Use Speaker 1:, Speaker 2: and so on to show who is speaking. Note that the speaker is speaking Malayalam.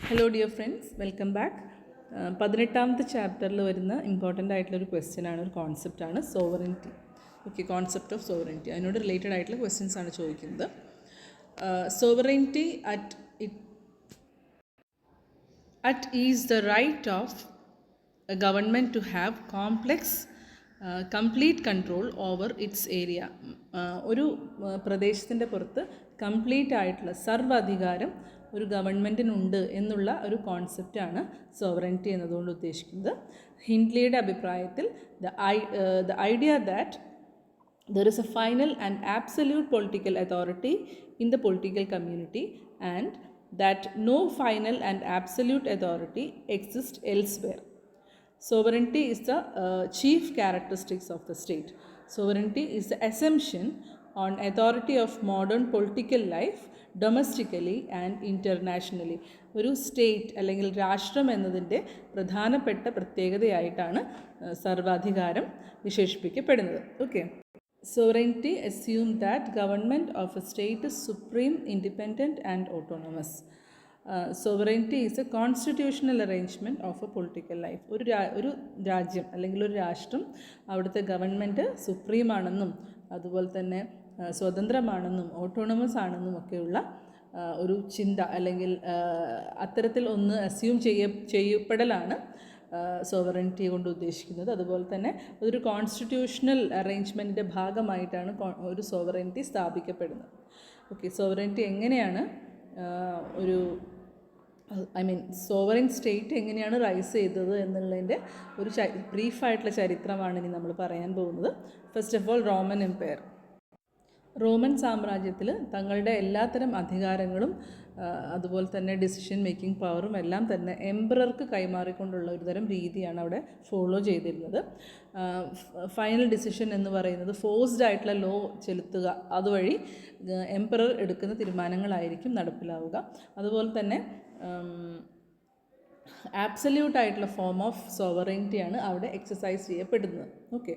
Speaker 1: Hello dear friends, welcome back. 18ാമത്തെ ചാപ്റ്ററിൽ വരുന്ന ഇമ്പോർട്ടൻ്റ് ആയിട്ടുള്ളൊരു ക്വസ്റ്റ്യനാണ്, ഒരു കോൺസെപ്റ്റാണ് sovereignty. Okay, concept of sovereignty, അതിനോട് റിലേറ്റഡ് ആയിട്ടുള്ള ക്വസ്റ്റ്യൻസ് ആണ് ചോദിക്കുന്നത്. Sovereignty at is the right of a government to have complex complete control over its area. ഒരു പ്രദേശത്തിൻ്റെ പുറത്ത് കംപ്ലീറ്റ് ആയിട്ടുള്ള സർവ്വാധികാരം ഒരു ഗവൺമെൻറ്റിനുണ്ട് എന്നുള്ള ഒരു കോൺസെപ്റ്റാണ് സോവറിനിറ്റി എന്നതുകൊണ്ട് ഉദ്ദേശിക്കുന്നത്. ഹിൻഡ്ലിയുടെ അഭിപ്രായത്തിൽ the idea that there is a final and absolute political authority in the political community and that no final and absolute authority exists elsewhere. Sovereignty is the chief characteristics of the state. Sovereignty is the assumption on authority of modern political life domestically and internationally. ഒരു സ്റ്റേറ്റ് അല്ലെങ്കിൽ രാഷ്ട്രം എന്നതിൻ്റെ പ്രധാനപ്പെട്ട പ്രത്യേകതയായിട്ടാണ് സർവാധികാരം വിശേഷിപ്പിക്കപ്പെടുന്നത്. Okay, sovereignty assumes that government of a state is supreme, independent and autonomous. Sovereignty is a constitutional arrangement of a political life. ഒരു രാജ്യം അല്ലെങ്കിൽ ഒരു രാഷ്ട്രം, അവിടുത്തെ ഗവൺമെൻറ് സുപ്രീം ആണെന്നും അതുപോലെ തന്നെ സ്വതന്ത്രമാണെന്നും ഓട്ടോണമസ് ആണെന്നും ഒക്കെയുള്ള ഒരു ചിന്ത അല്ലെങ്കിൽ അത്തരത്തിൽ ഒന്ന് അസ്യൂം ചെയ്യപ്പെടലാണ് സോവറിനിറ്റി കൊണ്ട് ഉദ്ദേശിക്കുന്നത്. അതുപോലെ തന്നെ ഒരു കോൺസ്റ്റിറ്റ്യൂഷണൽ അറേഞ്ച്മെൻറ്റിൻ്റെ ഭാഗമായിട്ടാണ് ഒരു സോവറിനിറ്റി സ്ഥാപിക്കപ്പെടുന്നത്. ഓക്കെ, സോവറിനിറ്റി എങ്ങനെയാണ് സോവറിൻ സ്റ്റേറ്റ് എങ്ങനെയാണ് റൈസ് ചെയ്തത് എന്നുള്ളതിൻ്റെ ഒരു ബ്രീഫായിട്ടുള്ള ചരിത്രമാണ് ഇനി നമ്മൾ പറയാൻ പോകുന്നത്. First of all, Roman empire. Roman സാമ്രാജ്യത്തിൽ തങ്ങളുടെ എല്ലാത്തരം അധികാരങ്ങളും അതുപോലെ തന്നെ ഡിസിഷൻ മേക്കിംഗ് പവറും എല്ലാം തന്നെ എംപറർക്ക് കൈമാറിക്കൊണ്ടുള്ള ഒരു തരം രീതിയാണ് അവിടെ ഫോളോ ചെയ്തിരുന്നത്. ഫൈനൽ ഡിസിഷൻ എന്ന് പറയുന്നത് ഫോഴ്സ്ഡ് ആയിട്ടുള്ള ലോ ചെലുത്തുക, അതുവഴി എംപറർ എടുക്കുന്ന തീരുമാനങ്ങളായിരിക്കും നടപ്പിലാവുക. അതുപോലെ തന്നെ ആബ്സല്യൂട്ട് ആയിട്ടുള്ള ഫോം ഓഫ് സോവറിനിറ്റിയാണ് അവിടെ എക്സസൈസ് ചെയ്യപ്പെടുന്നത്. ഓക്കെ,